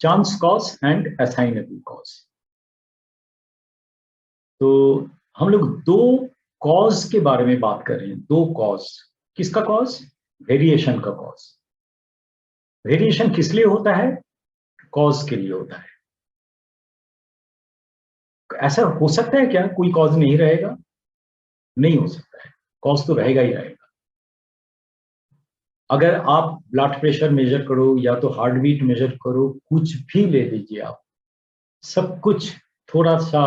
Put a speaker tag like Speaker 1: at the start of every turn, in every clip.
Speaker 1: Chance cause and assignable cause. तो हम लोग दो कॉज के बारे में बात कर रहे हैं। दो कॉज, किसका कॉज? वेरिएशन का कॉज। वेरिएशन किस लिए होता है? कॉज के लिए होता है। ऐसा हो सकता है क्या कोई कॉज नहीं रहेगा? नहीं हो सकता है, कॉज तो रहेगा ही रहेगा। अगर आप ब्लड प्रेशर मेजर करो या तो हार्ट बीट मेजर करो, कुछ भी ले लीजिए आप, सब कुछ थोड़ा सा,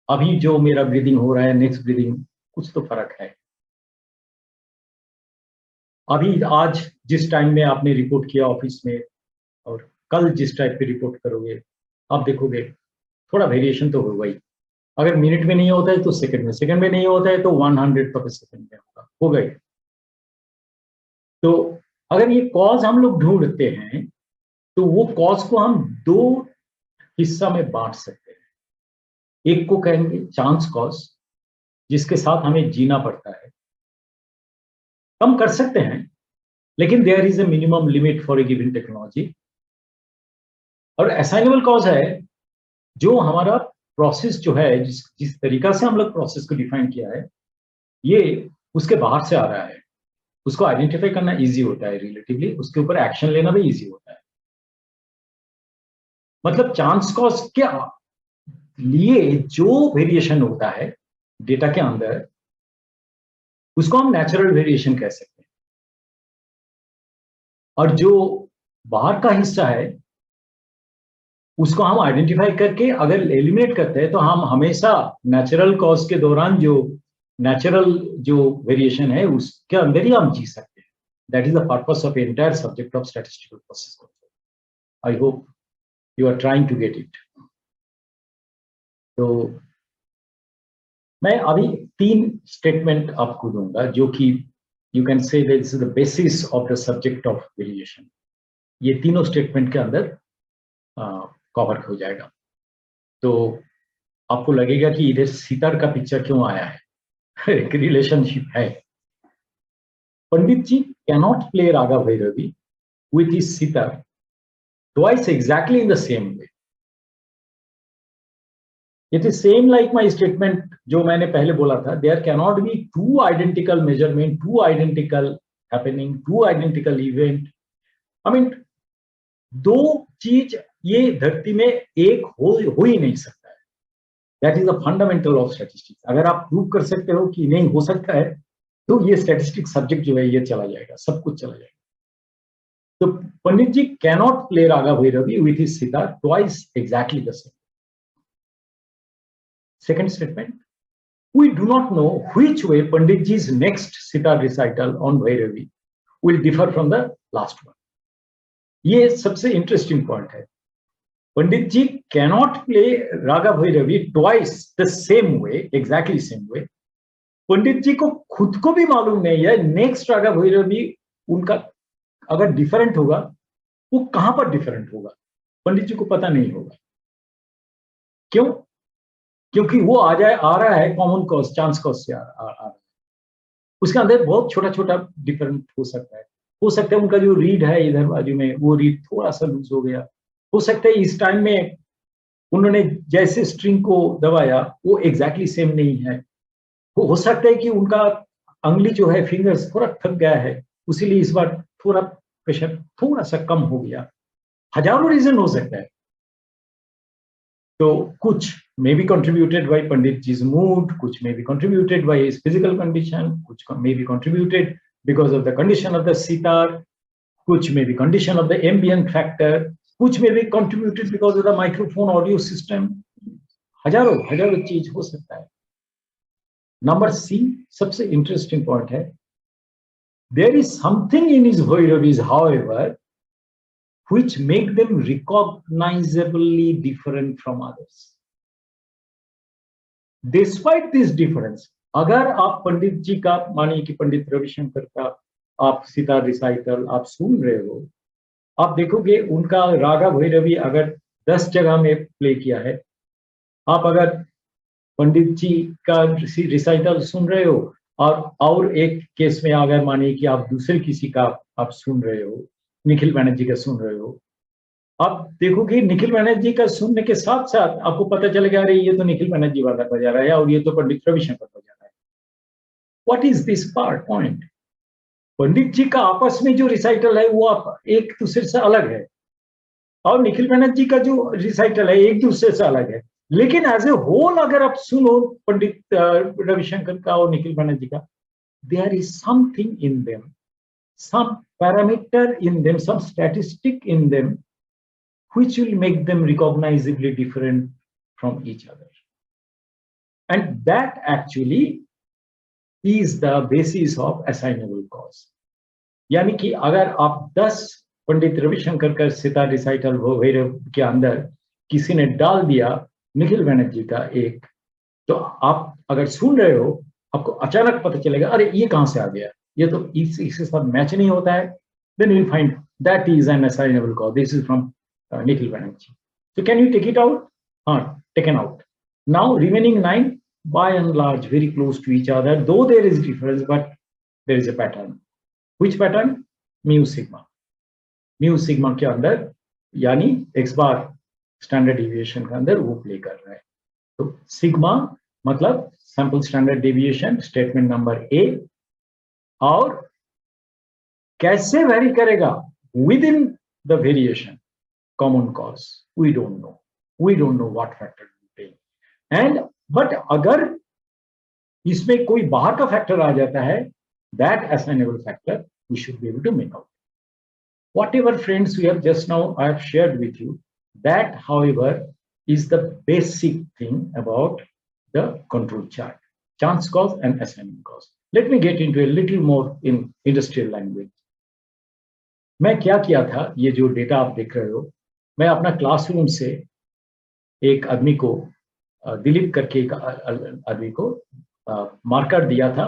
Speaker 1: अभी जो मेरा ब्रीदिंग हो रहा है, नेक्स्ट ब्रीदिंग, कुछ तो फर्क है। अभी आज जिस टाइम में आपने रिपोर्ट किया ऑफिस में और कल जिस टाइप पे रिपोर्ट करोगे, आप देखोगे थोड़ा वेरिएशन तो होगा ही। अगर मिनट में नहीं होता है तो सेकंड में नहीं होता है तो 100% में होगा, हो गई। तो अगर ये कॉज हम लोग ढूंढते हैं तो वो कॉज को हम दो हिस्सा में बांट सकते हैं। एक को कहेंगे चांस कॉज, जिसके साथ हमें जीना पड़ता है। कम कर सकते हैं लेकिन there is a minimum limit for a given technology. और असाइनेबल कॉज है जो हमारा प्रोसेस जो है, जिस तरीका से हम लोग प्रोसेस को डिफाइन किया है, ये उसके बाहर से आ रहा है। उसको आइडेंटिफाई करना इजी होता है रिलेटिवली, उसके ऊपर एक्शन लेना भी इजी होता है। मतलब चांस कॉज के लिए जो वेरिएशन होता है डेटा के अंदर, उसको हम नेचुरल वेरिएशन कह सकते हैं। और जो बाहर का हिस्सा है उसको हम आइडेंटिफाई करके अगर एलिमिनेट करते हैं तो हम हमेशा नेचुरल कॉज के दौरान नेचुरल जो वेरिएशन है उसके अंदर ही हम जी सकते हैं। That is the purpose of entire subject of statistical process. I hope you are trying to get it. तो मैं अभी 3 स्टेटमेंट आपको दूंगा जो कि you can say this is the basis of the subject of variation. ये तीनों statement के अंदर कवर हो जाएगा। तो आपको लगेगा कि इधर सितार का पिक्चर क्यों आया है। एक रिलेशनशिप है। Pandit ji cannot play raga Bhairavi with his sitar twice exactly in the same way. It is same like my statement जो मैंने पहले बोला था, there cannot be two identical measurement, two identical happening, two identical event. I mean, दो चीज ये धरती में एक हो ही नहीं सकता है। That is the fundamental of statistics. अगर आप प्रूव कर सकते हो कि नहीं हो सकता है तो ये स्टैटिस्टिक्स सब्जेक्ट जो है ये चला जाएगा, सब कुछ चला जाएगा। तो Pandit ji cannot play raga Bhairavi with his sitar twice exactly the same. Second statement, we do not know which way Pandit ji's next sitar recital on Bhairavi will differ from the last one. ये सबसे इंटरेस्टिंग पॉइंट है। Pandit ji cannot play raga Bhairavi twice the same way, exactly same way. Pandit ji को खुद को भी मालूम नहीं है नेक्स्ट रागा भैरवी उनका अगर डिफरेंट होगा वो कहां पर डिफरेंट होगा, पंडित जी को पता नहीं होगा। क्यों? क्योंकि वो आ रहा है कॉमन कॉज, चांस कॉज से आ रहा है। उसके अंदर बहुत छोटा छोटा डिफरेंट हो सकता है। हो सकता है उनका जो रीड है इधर बाजू में वो रीड थोड़ा सा लूज हो गया। हो सकता है इस टाइम में उन्होंने जैसे स्ट्रिंग को दबाया वो एग्जैक्टली सेम नहीं है। हो सकता है कि उनका अंगली जो है फिंगर्स थोड़ा थक गया है, इसीलिए इस बार थोड़ा प्रेशर थोड़ा सा कम हो गया। हजारों रीजन हो सकता है। तो कुछ may be contributed by Pandit ji's mood, कुछ may be contributed by his physical condition, कुछ may be contributed because of the condition of the sitar, कुछ may be condition of the ambient factor, कुछ may be contributed because of the microphone audio system. हजारों चीज हो सकता है। Number C सबसे interesting point है, there is something in his Bhairavis however which make them recognizably different from others. Despite this difference, अगर आप पंडित जी का, मानिए कि पंडित रविशंकर का आप सितार रिसाइटल आप सुन रहे हो, आप देखोगे उनका रागा भैरवी अगर 10 जगह में प्ले किया है, आप अगर पंडित जी का रिसाइटल सुन रहे हो और एक केस में अगर मानिए कि आप दूसरे किसी का आप सुन रहे हो, निखिल बैनर्जी का सुन रहे हो, आप देखोगे निखिल बनर्जी का सुनने के साथ साथ आपको पता चलेगा अरे ये तो निखिल बनर्जी वाला बजा रहा है और ये तो पंडित रविशंकर बजा रहा है। What is this part point? Pandit ji का आपस में जो रिसाइटल है वो आप एक दूसरे से अलग है, और निखिल बनर्जी का जो रिसाइटल है एक दूसरे से अलग है। लेकिन एज ए होल अगर आप सुनो पंडित रविशंकर का और निखिल बनर्जी का, there is something in them, some parameter in them, some statistic in them, which will make them recognizably different from each other. And that actually is the basis of assignable cause. यानी कि अगर आप 10 पंडित रविशंकर का sitar recital Bhairav के अंदर किसी ने डाल दिया निखिल बनर्जी का एक, तो आप अगर सुन रहे हो आपको अचानक पता चलेगा अरे ये कहां से आ गया, ये तो इसके साथ मैच नहीं होता है। Then you'll find that is an assignable cause. This is from Nikhil Banerjee. So can you take it out? Taken out. Now remaining 9 by and large very close to each other, though there is difference, but there is a pattern. Which pattern? Mu sigma. Mu sigma के अंदर यानी x bar standard deviation के अंदर वो play कर रहा है। तो sigma मतलब sample standard deviation, statement number A, और कैसे वेरी करेगा within the variation, common cause we don't know what factor and, but अगर इसमें कोई बाहर का फैक्टर आ जाता है, that assignable factor we should be able to make out. Whatever friends we have just now I have shared with you, that however is the basic thing about the control chart, chance cause and assignable cause. Let me get into a little more in industrial language. मैं क्या किया था, ये जो data आप देख रहे हो, मैं अपना क्लासरूम से एक आदमी को दिलीप करके एक आदमी को मार्कर दिया था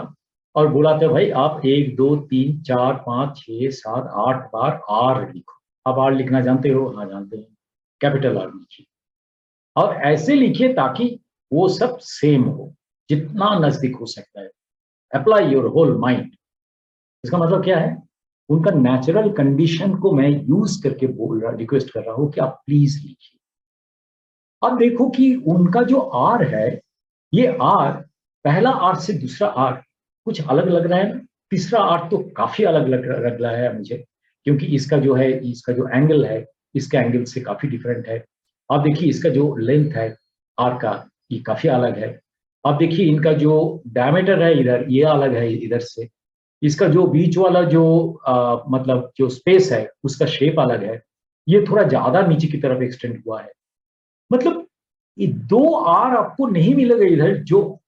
Speaker 1: और बोला था भाई आप 1 2 3 4 5 6 7 8 बार आर लिखो। आप आर लिखना जानते हो? हाँ जानते हैं। कैपिटल आर लिखिए और ऐसे लिखिए ताकि वो सब सेम हो, जितना नजदीक हो सकता है। Apply your whole mind. इसका मतलब क्या है? उनका नेचुरल कंडीशन को मैं यूज करके बोल रहा, रिक्वेस्ट कर रहा हूं कि आप प्लीज लिखिए। अब देखो कि उनका जो आर है, ये आर, पहला आर से दूसरा आर कुछ अलग लग रहा है ना। तीसरा आर तो काफी अलग लग रहा है मुझे, क्योंकि इसका जो है, इसका जो एंगल है इसके एंगल से काफी डिफरेंट है। आप देखिए इसका जो लेंथ है आर का, ये काफी अलग है। आप देखिए इनका जो डायमीटर है इधर, ये अलग है इधर से। इसका जो बीच वाला जो मतलब जो स्पेस है उसका शेप अलग है, ये थोड़ा ज्यादा नीचे की तरफ एक्सटेंड हुआ है। मतलब ये 2 आर आपको नहीं मिलेगा इधर, जो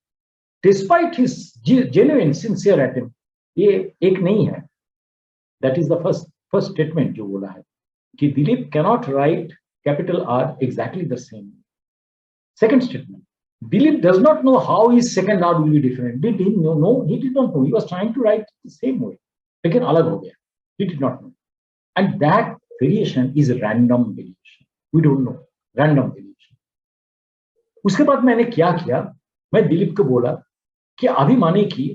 Speaker 1: despite his genuine sincere attempt, ये एक नहीं है। That is the first statement जो बोला है कि Dilip cannot right capital R exactly the same. Second statement, Dilip does not know how his second R will be different. Did he know? No, he did not know. He was trying to write the same way. लेकिन अलग हो गया. He did not know. And that variation is a random variation. We don't know. Random variation. उसके बाद मैंने क्या किया? मैं दिलीप को बोला कि अभी माने कि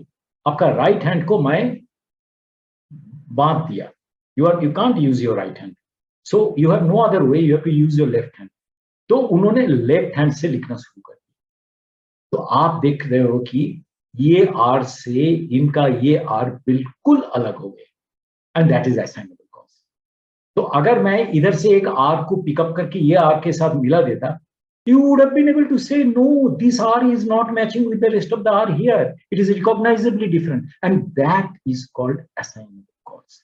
Speaker 1: आपका राइट हैंड को मैं बांध दिया. You can't use your right hand. So you have no other way. You have to use your left hand. तो उन्होंने लेफ्ट हैंड से लिखना शुरू कर दिया। तो आप देख रहे हो कि ये आर से इनका ये आर बिल्कुल अलग हो गए, and that is assignable cause. तो अगर मैं इधर से एक आर को पिकअप करके ये आर के साथ मिला देता, you would have been able to say no, this R is not matching with the rest of the R here. It is recognizably different, and that is called assignable cause.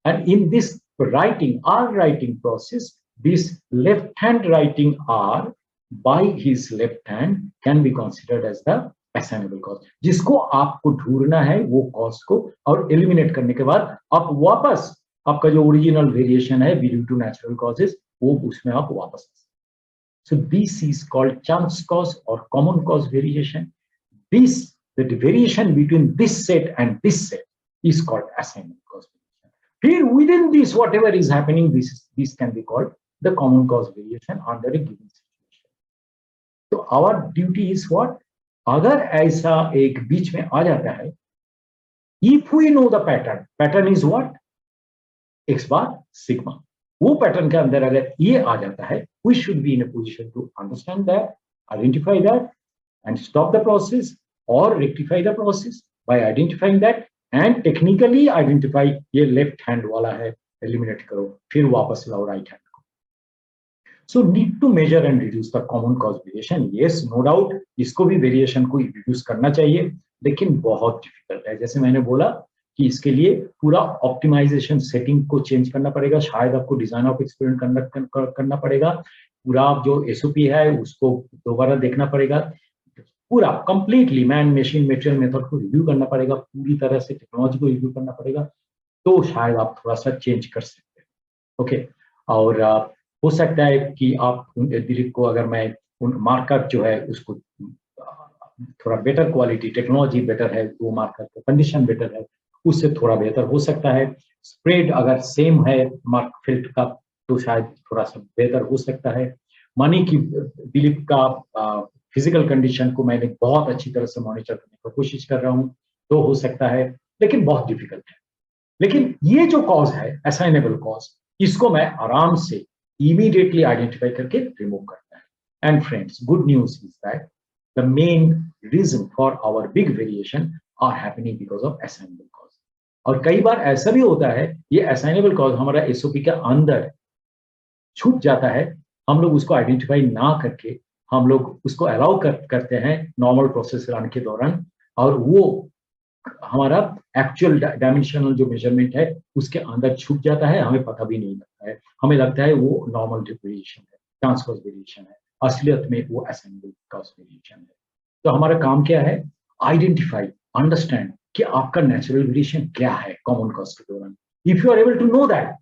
Speaker 1: And in this writing, R writing process, this left hand writing R by his left hand can be considered as the assignable cause, जिसको आपको ढूंढना है वो cause को, और eliminate करने के बाद आप वापस आपका जो ओरिजिनल वेरिएशन है ड्यू टू नेचुरल कॉजेस, वो उसमें आप वापस। So this is called chance cause or common cause variation. The variation between this set and this set is called assignable cause variation. Here within this, whatever is happening, this can be called the common cause variation under a given situation. तो our duty is what? अगर ऐसा एक बीच में आ जाता है, if we know the pattern, pattern is what? X bar sigma. वो पैटर्न के अंदर अगर ये आ जाता है, we should be in a position to understand that, identify that and stop the process और rectify the process by identifying that and technically identify ये लेफ्ट हैंड वाला है, एलिमिनेट करो, फिर वापस लाओ राइट हैंड को। So need to measure and reduce the common cause variation, yes no doubt इसको भी वेरिएशन को रिड्यूस करना चाहिए, लेकिन बहुत डिफिकल्ट है। जैसे मैंने बोला कि इसके लिए पूरा ऑप्टिमाइजेशन सेटिंग को चेंज करना पड़ेगा, शायद आपको डिजाइन ऑफ एक्सपेरिमेंट करना पड़ेगा, पूरा जो एसओपी है उसको दोबारा देखना पड़ेगा, पूरा completely man machine material method को रिव्यू करना पड़ेगा, पूरी तरह से टेक्नोलॉजी को रिव्यू करना पड़ेगा, तो शायद आप थोड़ा सा चेंज कर सकते हैं। ओके, और हो सकता है कि आप दिलीप को अगर मैं उन मार्कर जो है उसको थोड़ा बेटर क्वालिटी, टेक्नोलॉजी बेटर है, वो मार्कर का कंडीशन बेटर है, उससे थोड़ा बेहतर हो सकता है। स्प्रेड अगर सेम है मार्क फिल्ट का तो शायद थोड़ा सा बेहतर हो सकता है। मानी कि दिलीप का फिजिकल कंडीशन को मैंने बहुत अच्छी तरह से मॉनिटर करने की कोशिश कर रहा हूँ, तो हो सकता है, लेकिन बहुत डिफिकल्ट है। लेकिन ये जो कॉज है असाइनेबल कॉज, इसको मैं आराम से इमीडिएटली आइडेंटिफाई करके रिमूव करता है। And friends, good news is that the main reason for our big variation are happening because of assignable cause. और कई बार ऐसा भी होता है ये असाइनेबल कॉज हमारा एसओपी के अंदर छुप जाता है, हम लोग उसको आइडेंटिफाई ना करके हम लोग उसको अलाउ करते हैं नॉर्मल प्रोसेस रन के दौरान, और वो हमारा एक्चुअल डायमेंशनल जो मेजरमेंट है उसके अंदर छुप जाता है, हमें पता भी नहीं लगता है, हमें लगता है वो नॉर्मल वेरिएशन है, ट्रांसवर्स वेरिएशन है, असलियत में वो असाइनेबल कॉज वेरिएशन है। तो हमारा काम क्या है? आइडेंटिफाई, अंडरस्टैंड कि आपका नेचुरल वेरिएशन क्या है कॉमन कॉज के दौरान। If you are able to know that,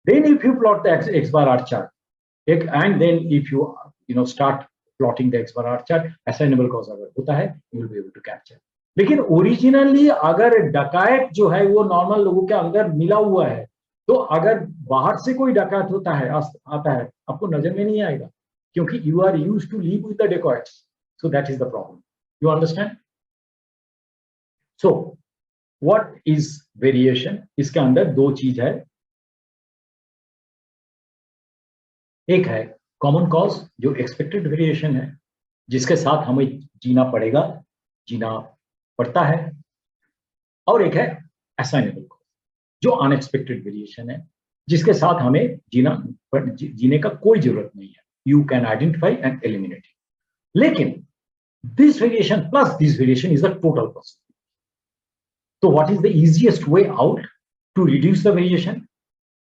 Speaker 1: then if you plot the X bar R chart, and then if you start plotting the x bar R chart, assignable cause अगर होता है you will be able to capture। लेकिन originally अगर डकैत जो है वो normal लोगों के अंदर मिला हुआ है, तो अगर बाहर से कोई डकैत होता है आता है, आपको नजर में नहीं आएगा, क्योंकि you are used to live with the dacoits. So that is the problem, you understand. So what is variation? इसके अंदर दो चीज है, एक है कॉमन कॉज जो एक्सपेक्टेड वेरिएशन है, जिसके साथ हमें जीना पड़ेगा, जीना पड़ता है, और एक है असाइनेबल कॉज जो अनएक्सपेक्टेड वेरिएशन है, जिसके साथ हमें जीने का कोई जरूरत नहीं है। You can identify and eliminate. लेकिन this variation plus this variation is the total cause. तो what is the easiest way out to reduce the variation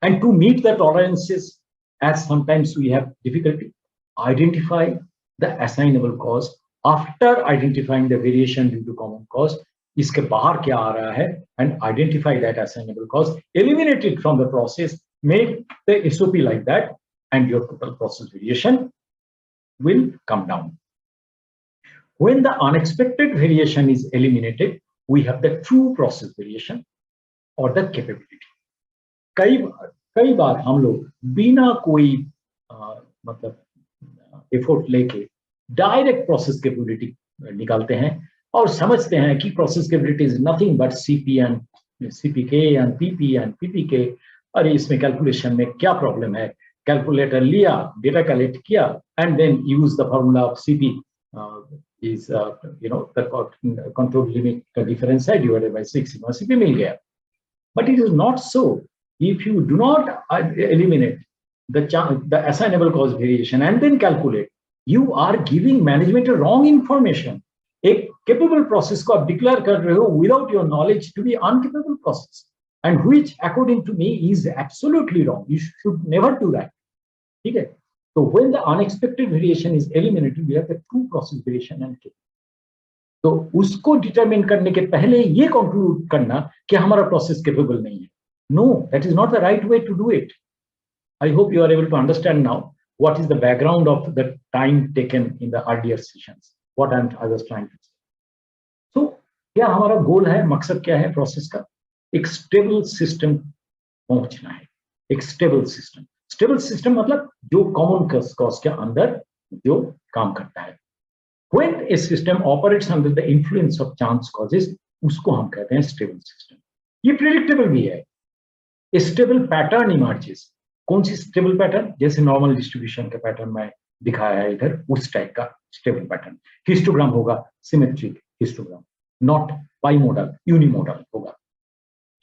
Speaker 1: and to meet the tolerances, as sometimes we have difficulty, identify the assignable cause after identifying the variation due to common cause, इसके बाहर क्या आ रहा है, and identify that assignable cause, eliminate it from the process, make the SOP like that, and your total process variation will come down. When the unexpected variation is eliminated, we have the true process variation or the capability. कई बार हम लोग बिना कोई मतलब effort लेके direct process capability निकालते हैं और समझते हैं कि process capability is nothing but CPK and PPK. अरे इसमें कैलकुलेशन में क्या प्रॉब्लम है, कैलकुलेटर लिया, डेटा कलेक्ट किया, and then use the formula of CP is the control limit का डिफरेंस है डिवाइडेड बाय 6, सीपी मिल गया। But it is not so. If you do not eliminate the assignable cause variation and then calculate, you are giving management a wrong information. एक capable process को आप declare कर रहे हो without your knowledge to be uncapable process, and which according to me is absolutely wrong. You should never do that. ठीक है? So when the unexpected variation is eliminated, we have the true process variation and capability. तो उसको determine करने के पहले ये conclude करना कि हमारा process capable नहीं है, no, that is not the right way to do it. I hope you are able to understand now what is the background of the time taken in the earlier sessions, what I was trying to say. So क्या हमारा गोल है, मकसद क्या है process का? एक stable system पहुंचना है। एक स्टेबल सिस्टम मतलब जो कॉमन कॉज के अंदर जो काम करता है। When a system operates under the influence of chance causes, उसको हम कहते हैं स्टेबल सिस्टम। ये प्रेडिक्टेबल भी है। A stable pattern emerges कौन सी स्टेबल पैटर्न, जैसे नॉर्मल डिस्ट्रीब्यूशन का पैटर्न में दिखाया है इधर, उस टाइप का स्टेबल पैटर्न। हिस्टोग्राम होगा सिमेट्रिक हिस्टोग्राम, नॉट बाइमोडल, यूनिमोडल होगा।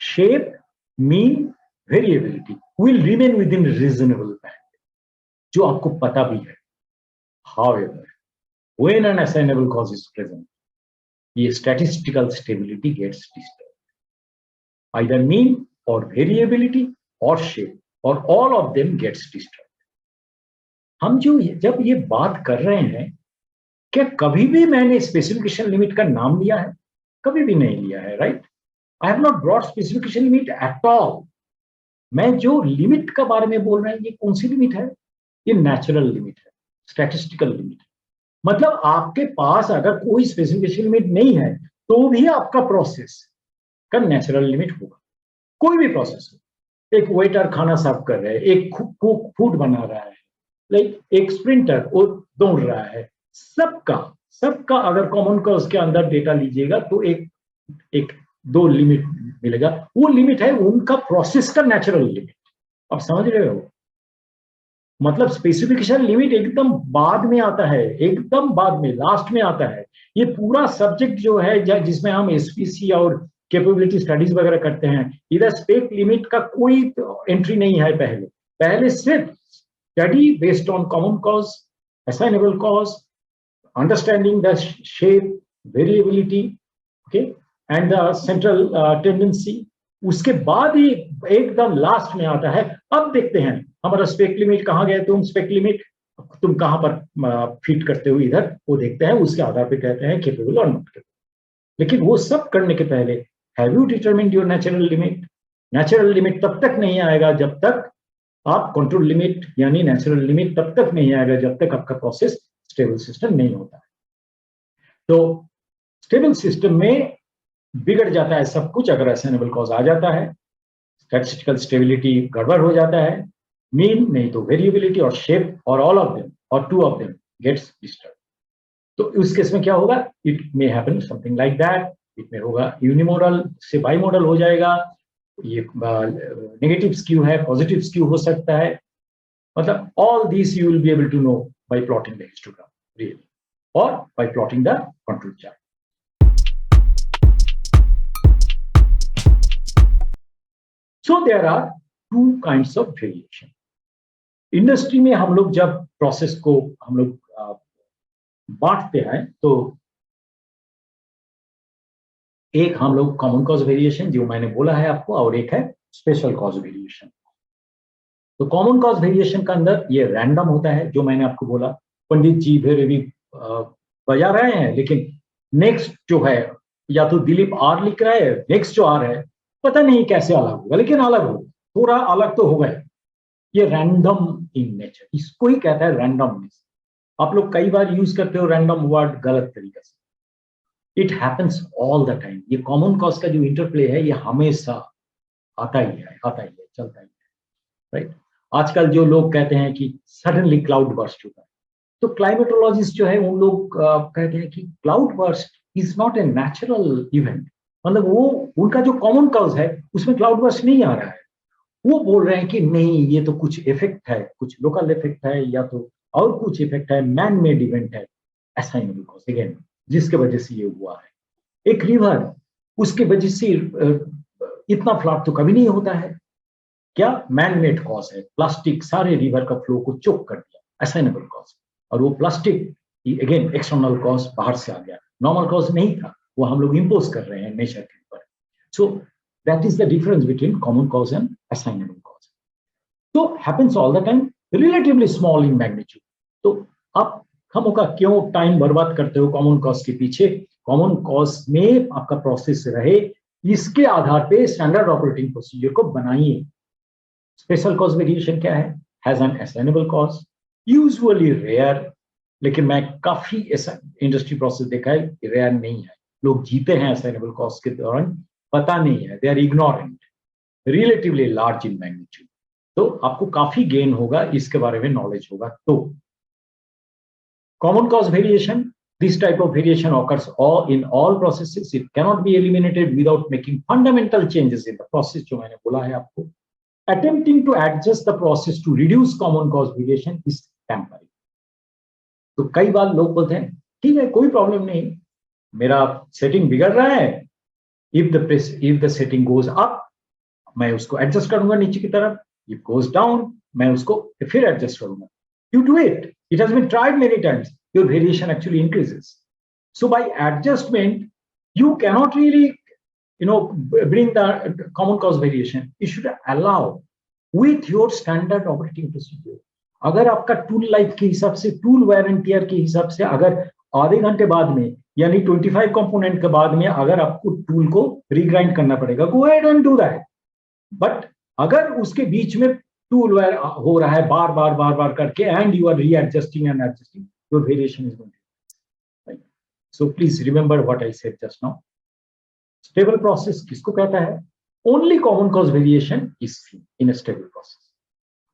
Speaker 1: Shape, mean, variability will remain with in reasonable band, जो आपको पता भी है। However, when an assignable cause is present, ये statistical stability gets disturbed. Either mean or variability or shape or all of them gets disturbed. हम जब ये बात कर रहे हैं, क्या कभी भी मैंने स्पेसिफिकेशन लिमिट का नाम लिया है? कभी भी नहीं लिया है, right? I have not brought specification limit at all. मैं जो लिमिट का बारे में बोल रहे हैं, ये कौन सी लिमिट है? ये नेचुरल लिमिट है, स्टैटिस्टिकल लिमिट है। मतलब आपके पास अगर कोई स्पेसिफिकेशन लिमिट नहीं है तो भी आपका प्रोसेस का नेचुरल लिमिट होगा। कोई भी प्रोसेस हो, एक वेटर खाना सर्व कर रहा है, एक कुक फूड बना रहा है, लाइक एक स्प्रिंटर वो दौड़ रहा है, सबका अगर कॉमन कॉज के अंदर डेटा लीजिएगा तो एक दो लिमिट मिलेगा। वो लिमिट है उनका प्रोसेस का नेचुरल लिमिट। आप समझ रहे हो? मतलब स्पेसिफिकेशन लिमिट एकदम बाद में आता है, एकदम बाद में, लास्ट में आता है। ये पूरा सब्जेक्ट जो है जिसमें हम एसपीसी और कैपेबिलिटी स्टडीज वगैरह करते हैं, इधर स्पेक लिमिट का कोई एंट्री नहीं है। पहले सिर्फ study based on common cause, assignable cause, understanding the shape, variability, okay, and the central tendency. उसके बाद ही एकदम लास्ट में आता है, अब देखते हैं हमारा स्पेक लिमिट कहाँ गया, तुम स्पेक लिमिट तुम कहाँ पर फिट करते हो इधर, वो देखते हैं, उसके आधार पे कहते हैं कैपेबल और नॉट कैपेबल। लेकिन वो सब करने के पहले have you determined your natural limit? Natural limit तब तक नहीं आएगा जब तक आप कंट्रोल लिमिट, यानी नेचुरल लिमिट तब तक नहीं आएगा जब तक आपका प्रोसेस स्टेबल सिस्टम नहीं होता है। तो स्टेबल सिस्टम में बिगड़ जाता है सब कुछ अगर असाइनेबल कॉज आ जाता है, स्टैटिस्टिकल स्टेबिलिटी गड़बड़ हो जाता है, मीन नहीं तो वेरिएबिलिटी और शेप और ऑल ऑफ देम और two of them gets disturb. तो उस केस में क्या होगा? It may happen something like that. It में होगा यूनिमोडल से बाइमोडल हो जाएगा, ये नेगेटिव स्क्यू है, पॉजिटिव स्क्यू हो सकता है। मतलब all this you will be able to know by plotting the histogram really, और by plotting the control chart. So there are two kinds of variation. Industry में हम लोग जब प्रोसेस को हम लोग बांटते हैं तो एक हम लोग कॉमन कॉज वेरिएशन जो मैंने बोला है आपको, और एक है स्पेशल कॉज वेरिएशन। तो कॉमन कॉज वेरिएशन का अंदर ये रैंडम होता है, जो मैंने आपको बोला। पंडित जी भी बजा रहे हैं, लेकिन नेक्स्ट जो है या तो दिलीप आर लिख रहा है, नेक्स्ट जो आर है पता नहीं कैसे अलग होगा, लेकिन अलग होगा, थोड़ा अलग तो होगा। ये रैंडम इन नेचर, इसको ही कहता है रैंडमनेस। आप लोग कई बार यूज करते हो रैंडम वर्ड गलत तरीके से। It happens all the time. ये कॉमन कॉज का जो इंटरप्ले है ये हमेशा आता ही है, चलता ही है, राइट? आजकल जो लोग कहते हैं कि सडनली क्लाउड बर्स्ट होता है, तो क्लाइमेटोलॉजिस्ट जो है उन लोग कहते हैं कि cloud burst is not a natural event. मतलब वो उनका जो कॉमन कॉज है उसमें क्लाउड बर्स्ट नहीं आ रहा है। वो बोल रहे हैं कि नहीं, ये तो कुछ इफेक्ट है, कुछ लोकल इफेक्ट है या तो और कुछ इफेक्ट है, मैन मेड इवेंट है, असाइनेबल कॉज अगेन, जिसके वजह से ये हुआ है। एक रिवर, उसके वजह से इतना फ्लड तो कभी नहीं होता है। क्या? मैन मेड कॉज है, प्लास्टिक सारे रिवर का फ्लो को चोक कर दिया, असाइनेबल कॉज। और वो प्लास्टिक अगेन एक्सटर्नल कॉज, बाहर से आ गया, नॉर्मल कॉज नहीं था, वो हम लोग इंपोज कर रहे हैं नेचर के ऊपर। So that is the difference between common cause and assignable cause. तो happens all the time, relatively small in magnitude. तो आप हम का क्यों टाइम बर्बाद करते हो कॉमन कॉज के पीछे? कॉमन कॉज में आपका प्रोसेस रहे, इसके आधार पे स्टैंडर्ड ऑपरेटिंग प्रोसीजर को बनाइए। स्पेशल कॉज वेरिएशन क्या है? Has an assignable cause, usually rare, लेकिन मैं काफी ऐसा इंडस्ट्री प्रोसेस देखा है कि रेयर नहीं है। लोग जीते हैं असाइनेबल कॉज के दौरान, पता नहीं है, they are ignorant, relatively large in magnitude. तो आपको काफी गेन होगा, इसके बारे में नॉलेज होगा। तो common cause variation, this type of variation occurs in all processes. It cannot be eliminated without making fundamental changes in the process, जो मैंने बोला है आपको। attempting to adjust the process to reduce common cause variation is temporary. तो कई बार लोग बोलते हैं ठीक है कोई प्रॉब्लम नहीं, मेरा सेटिंग बिगड़ रहा है, if the setting goes up मैं उसको एडजस्ट करूंगा नीचे की तरफ, इफ गोज डाउन मैं उसको फिर एडजस्ट करूंगा. You do it. It has been tried many times. Your variation actually increases. So by adjustment, you cannot really, bring the common cause variation. You should allow with your standard operating procedure. अगर आपका tool life के हिसाब से, tool where and tear के हिसाब से, अगर आधे घंटे बाद में यानी 25 कंपोनेंट के बाद में अगर आपको टूल को रीग्राइंड करना पड़ेगा, go ahead and do that. But अगर उसके बीच में टूल वेयर हो रहा है बार बार करके and you are readjusting and adjusting, your variation is going to right. So please remember what I said just now. Stable process किसको कहता है? Only common cause variation is seen in a stable process.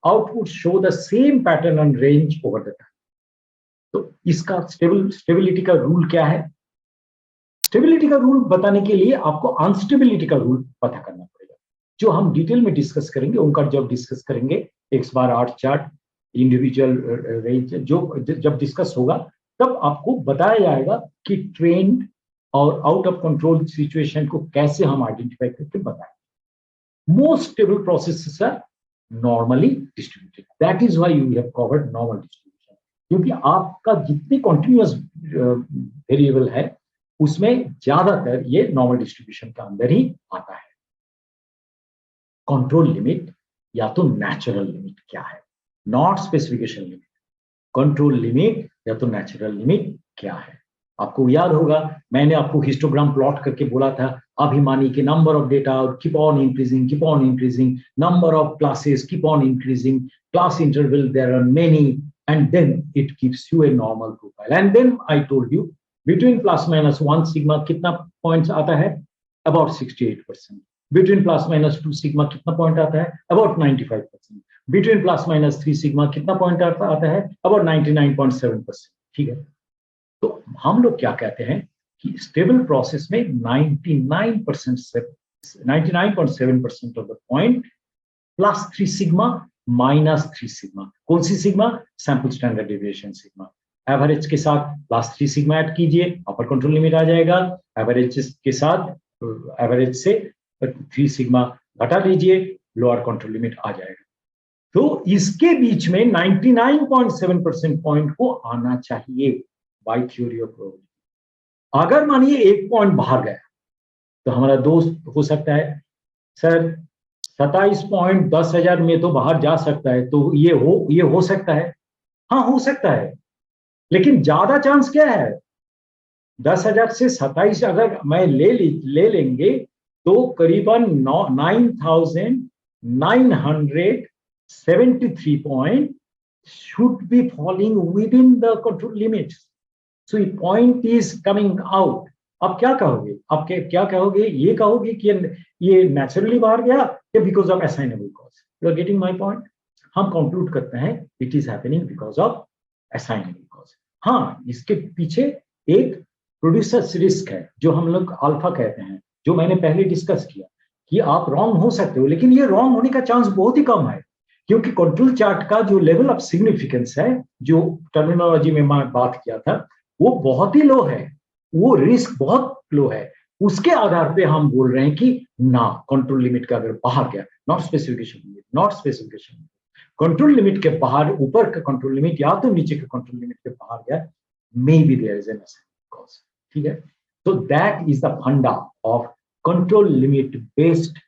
Speaker 1: Output show the same pattern and range over the time. तो इसका stability का rule क्या है? Stability का rule बताने के लिए आपको अनस्टेबिलिटी का रूल पता करना पड़ेगा, जो हम डिटेल में डिस्कस करेंगे. उनका जब डिस्कस करेंगे X बार 8 चार्ट इंडिविजुअल रेंज जब डिस्कस होगा तब आपको बताया जाएगा कि ट्रेंड और आउट ऑफ कंट्रोल सिचुएशन को कैसे हम आइडेंटिफाई करके बताएं. Most stable processes are normally distributed. That is why we have covered normal distribution, क्योंकि आपका जितने कॉन्टिन्यूअस वेरिएबल है उसमें ज्यादातर ये नॉर्मल डिस्ट्रीब्यूशन के अंदर ही आता है. कंट्रोल लिमिट या तो नेचुरल लिमिट क्या है, not specification limit. Control limit या तो नेचुरल लिमिट क्या है? आपको याद होगा मैंने आपको हिस्टोग्राम प्लॉट करके बोला था, अभिमानी के number of data keep on increasing, number of classes keep on increasing, class interval there are many and then it gives you a normal profile. And then I told you between plus minus 1 sigma कितना points आता है? About 68%. Between plus minus 2 sigma कितना point आता है? About 95%. Between plus minus 3 sigma कितना point आता है? About 99.7%. ठीक है. तो हम लोग क्या कहते हैं कि स्टेबल प्रोसेस में 99.7% of the point plus 3 sigma minus 3 sigma. कौन सी sigma? Sample standard deviation sigma. Average के साथ प्लस 3 सिग्मा ऐड कीजिए, अपर कंट्रोल लिमिट आ जाएगा. एवरेज के साथ एवरेज से 3 सिग्मा घटा लीजिए, लोअर कंट्रोल लिमिट आ जाएगा. तो इसके बीच में 99.7% पॉइंट को आना चाहिए बाय थ्योरी ऑफ प्रोबेबिलिटी. अगर मानिए 1 पॉइंट बाहर गया तो हमारा दोस्त हो सकता है सर 27.10,000 में तो बाहर जा सकता है, तो ये हो सकता है. हाँ हो सकता है, लेकिन ज्यादा चांस क्या है? 10,000 से 27 अगर मैं ले लेंगे तो करीबन 9,973 point should be falling within the control limits. So the point is coming out. आप क्या कहोगे? आप क्या कहोगे? ये कहोगे कि ये नेचुरली बाहर गया या because of assignable cause? You are getting my point. हम कंक्लूड करते हैं it is happening because of assignable cause. हाँ, इसके पीछे एक प्रोड्यूसर्स रिस्क है जो हम लोग अल्फा कहते हैं, जो मैंने पहले डिस्कस किया कि आप रॉन्ग हो सकते हो, लेकिन ये रॉन्ग होने का चांस बहुत ही कम है, क्योंकि कंट्रोल चार्ट का जो लेवल ऑफ सिग्निफिकेंस है, जो टर्मिनोलॉजी में मैं बात किया था, वो बहुत ही लो है, वो रिस्क बहुत लो है. उसके आधार पे हम बोल रहे हैं कि ना, कंट्रोल लिमिट का अगर बाहर गया, not specification limit, control limit के बाहर, ऊपर का कंट्रोल लिमिट या तो नीचे के कंट्रोल लिमिट के बाहर गया, may be there is an assignable cause. ठीक है. तो that is the funda of control limit based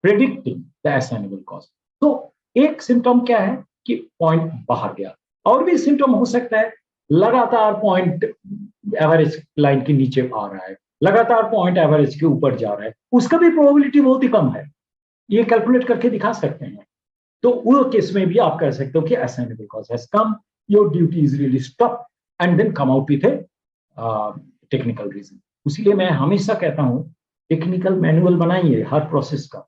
Speaker 1: predicting the assignable cause. तो एक सिम्टम क्या है कि पॉइंट बाहर गया. और भी सिम्टम हो सकता है लगातार पॉइंट एवरेज लाइन के नीचे आ रहा है, लगातार पॉइंट एवरेज के ऊपर जा रहा है, उसका भी प्रोबेबिलिटी बहुत ही कम है. ये कैलकुलेट करके दिखा सकते हैं. तो वो केस में भी आप कह सकते हो कि assignable cause has come, your duty is really stop and then come out with a technical reason. इसीलिए मैं हमेशा कहता हूं टेक्निकल मैनुअल बनाइए हर प्रोसेस का,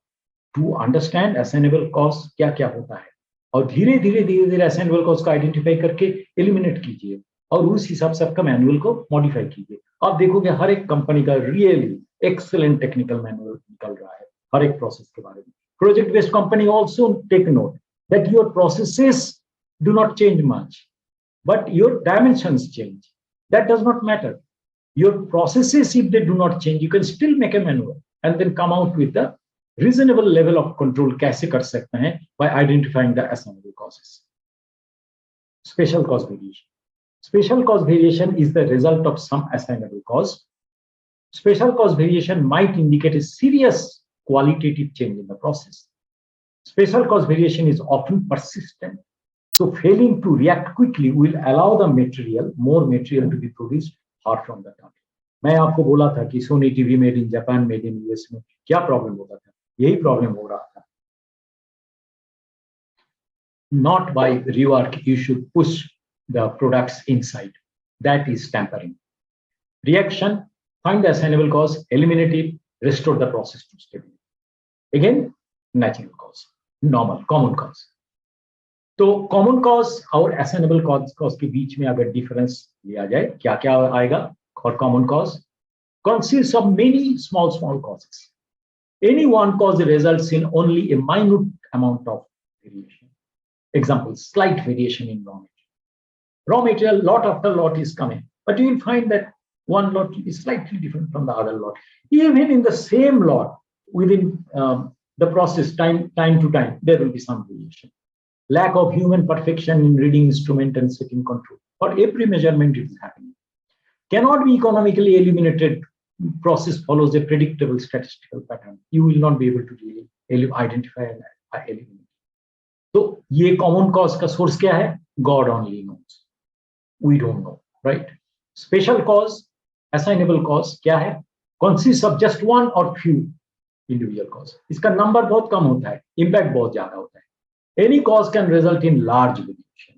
Speaker 1: टू अंडरस्टैंड असाइनेबल कॉज क्या क्या होता है, और धीरे धीरे असाइनेबल कॉज को आइडेंटिफाई करके एलिमिनेट कीजिए और उस हिसाब से आपका मैनुअल को मॉडिफाई कीजिए. आप देखोगे हर एक कंपनी का रियली एक्सीलेंट टेक्निकल मैनुअल निकल रहा है हर एक प्रोसेस के बारे में. Project-based company also take note that your processes do not change much, but your dimensions change. That does not matter. Your processes, if they do not change, you can still make a maneuver and then come out with a reasonable level of control. कैसे कर सकते हैं? By identifying the assignable causes. Special cause variation. Special cause variation is the result of some assignable cause. Special cause variation might indicate a serious qualitative change in the process. Special cause variation is often persistent. So failing to react quickly will allow the more material to be produced far from the target. मैं आपको बोला था कि Sony TV made in Japan, made in US में क्या problem होता था, यही प्रॉब्लम हो रहा था. Not by rework, you should push the products inside. That is tampering. Reaction, find the assignable cause, eliminate it, restore the process to stability. Again, natural cause, normal, common cause. तो common cause और assignable cause के बीच में अगर difference लिया जाए, क्या क्या आएगा? और common cause consists of many small causes. Any one cause results in only a minute amount of variation. Example, slight variation in raw material. Raw material, lot after lot is coming, but you will find that one lot is slightly different from the other lot. Even in the same lot, within the process, time to time, there will be some variation. Lack of human perfection in reading instrument and setting control. For every measurement, it is happening. Cannot be economically eliminated. Process follows a predictable statistical pattern. You will not be able to really identify and eliminate. So, ये common cause का source क्या है? God only knows. We don't know, right? Special cause, assignable cause क्या है? Consists of just one or few individual cause. इसका number बहुत कम होता है, impact बहुत ज़्यादा होता है. Any cause can result in large variation.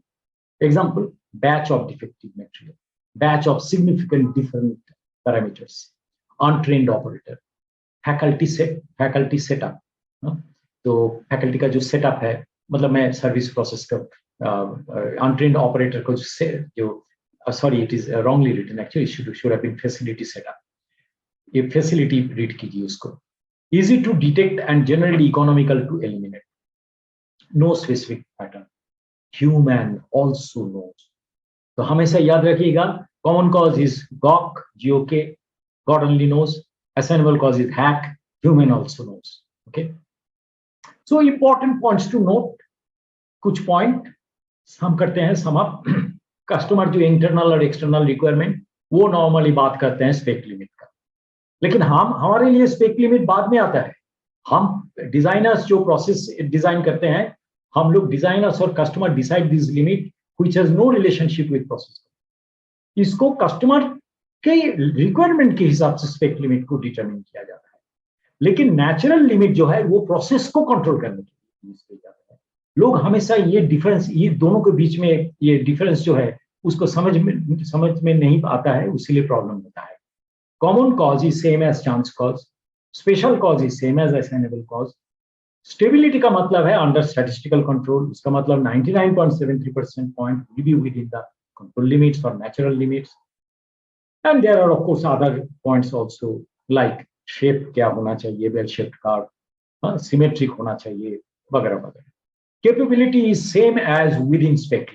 Speaker 1: Example, batch of defective material, batch of significant different parameters, untrained operator, faculty setup. तो faculty का जो setup है, मतलब मैं service process का untrained operator को जो sorry, it is wrongly written. Actually, it should have been facility setup. ये facility read कीजिए उसको. Easy to detect and generally economical to eliminate. No specific pattern. Human also knows. तो हमेशा याद रखिएगा, common cause is GOK, God only knows. Assignable cause is hack, human also knows. Okay. So important points to note. कुछ point हम करते हैं sum up. Customer जो internal और external requirement, वो normally बात करते हैं spec limit का. लेकिन हमारे लिए spec limit बाद में आता है. हम designers जो process design करते हैं, हम लोग designers और customer decide this limit which has no relationship with process. इसको customer के requirement के हिसाब से spec limit को determine किया जाता है. लेकिन natural limit जो है वो process को control करने के लिए यूज किया जाता है. लोग हमेशा ये difference, ये दोनों के बीच में ये difference जो है उसको समझ में नहीं आता है, उसीलिए problem होता है. Common cause is same as chance cause. Special cause is same as assignable cause. Stability का मतलब है under statistical control. उसका मतलब 99.73% point will be within the control limits or natural limits. And there are of course other points also like shape क्या होना चाहिए, well shaped car, symmetric होना चाहिए, वगैरह वगैरह. Capability is same as within spec.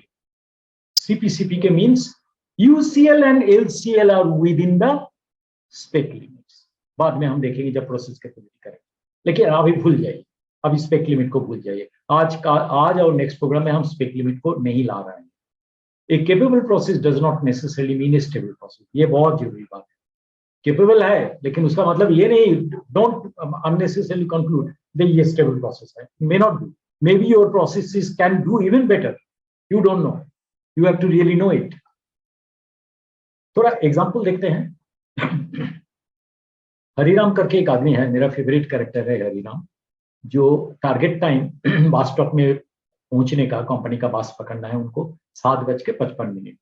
Speaker 1: CPCP के means UCL and LCL are within the spec limits. बाद में हम देखेंगे जब प्रोसेस कैपेबिलिटी करेंगे. लेकिन अभी भूल जाइए, अभी स्पेक लिमिट को भूल जाइए. आज और नेक्स्ट प्रोग्राम में हम स्पेक लिमिट को नहीं ला रहे हैं. A capable process does not necessarily mean a stable process. ये बहुत जरूरी बात है. Capable है, लेकिन उसका मतलब ये नहीं, don't unnecessarily conclude that ये stable process है. May not be. Maybe your processes can do even better. You don't know. You have to really know it. थोड़ा एग्जाम्पल देखते हैं. हरिराम करके एक आदमी है, मेरा फेवरेट कैरेक्टर है हरिराम, जो टारगेट टाइम बस स्टॉप में पहुंचने का, कंपनी का बस पकड़ना है उनको 7:55,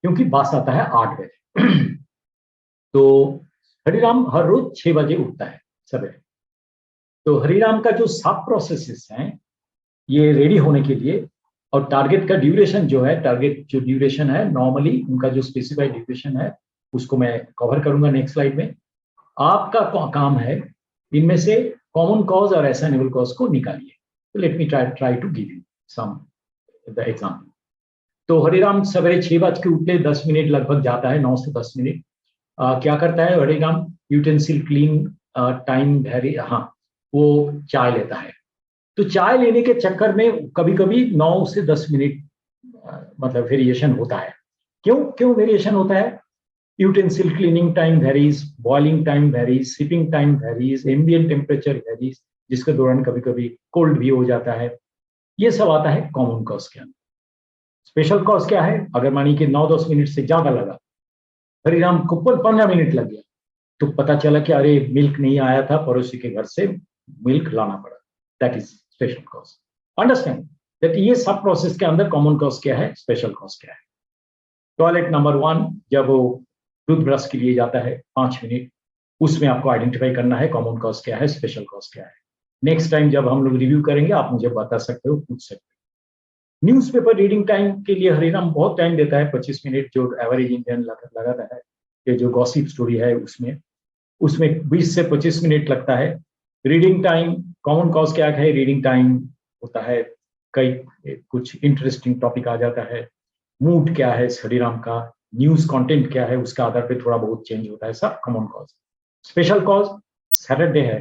Speaker 1: क्योंकि बस आता है 8 बजे. तो हरिराम हर रोज 6 बजे उठता है सवेरे. तो हरिराम का जो सब प्रोसेसेस हैं ये रेडी होने के लिए, और टारगेट का ड्यूरेशन जो है, टारगेट जो ड्यूरेशन है नॉर्मली उनका जो स्पेसिफाइड ड्यूरेशन है उसको मैं कवर करूंगा नेक्स्ट स्लाइड में. आपका काम है इनमें से कॉमन कॉज और असाइनेबल कॉज को निकालिए। तो let me try to give you some the example. तो हरिराम सवेरे 6 बज के उठले, 10 मिनट लगभग जाता है, 9 से 10 मिनट। क्या करता है Hariram? Utensil clean, time very, हाँ, वो चाय लेता है। तो चाय लेने के चक्कर में कभी कभी 9 से 10 मिनट मतलब वेरिएशन होता है। क्यों क्यों वेरिएशन होता है? Utensil cleaning time varies, boiling time varies, sipping time varies, ambient temperature varies, जिसके दौरान कभी कभी कोल्ड भी हो जाता है। ये सब आता है कॉमन कॉज के अंदर। स्पेशल कॉज क्या है? अगर मानिए कि 9-10 मिनट से ज्यादा लगा, हरिराम को 15 मिनट लग गया, तो पता चला कि अरे मिल्क नहीं आया था, पड़ोसी के घर से मिल्क लाना पड़ा। That is special cause. Understand that ये सब प्रोसेस के अंदर कॉमन कॉज क्या है, स्पेशल कॉज क्या है। टॉयलेट नंबर 1, जब वो टूथ ब्रश के लिए जाता है 5 मिनट, उसमें आपको आइडेंटिफाई करना है कॉमन कॉज क्या है, स्पेशल कॉज क्या है। नेक्स्ट टाइम जब हम लोग रिव्यू करेंगे, आप मुझे बता सकते हो, पूछ सकते हो। न्यूज़पेपर रीडिंग टाइम के लिए हरिराम बहुत टाइम देता है, 25 मिनट जो एवरेज इंडियन लगाता है। ये जो गॉसिप स्टोरी है उसमें उसमें 20 से 25 मिनट लगता है। रीडिंग टाइम, कॉमन कॉज क्या है? रीडिंग टाइम होता है, कई कुछ इंटरेस्टिंग टॉपिक आ जाता है। मूड क्या है हरिराम का, न्यूज कंटेंट क्या है, उसका आधार पे थोड़ा बहुत चेंज होता है, सब common cause. Special cause Saturday है,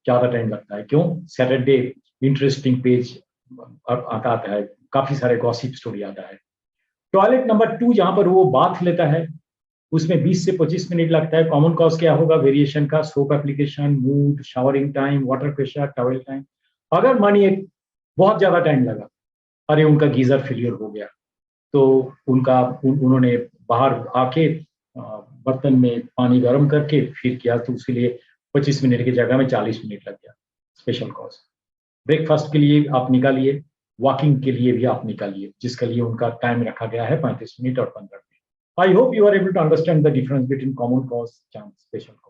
Speaker 1: ज्यादा टाइम लगता है। क्यों? सैटरडे इंटरेस्टिंग पेज आता है, काफी सारे गॉसिप स्टोरी आता है। टॉयलेट नंबर 2, जहां पर वो बाथ लेता है, उसमें 20 से 25 मिनट लगता है। कॉमन कॉज क्या होगा? वेरिएशन का, soap application, mood, showering time, water pressure, towel time. अगर मानिए बहुत ज्यादा टाइम लगा, अरे उनका गीजर फेलियर हो गया, तो उन्होंने बाहर आके बर्तन में पानी गर्म करके फिर किया, तो उसके लिए 25 मिनट की जगह में 40 मिनट लग गया। Special cause. ब्रेकफास्ट के लिए आप निकालिए, वॉकिंग के लिए भी आप निकालिए, जिसके लिए उनका टाइम रखा गया है 35 मिनट और 15 minute. I hope you are able to understand the difference between common cause and special cause.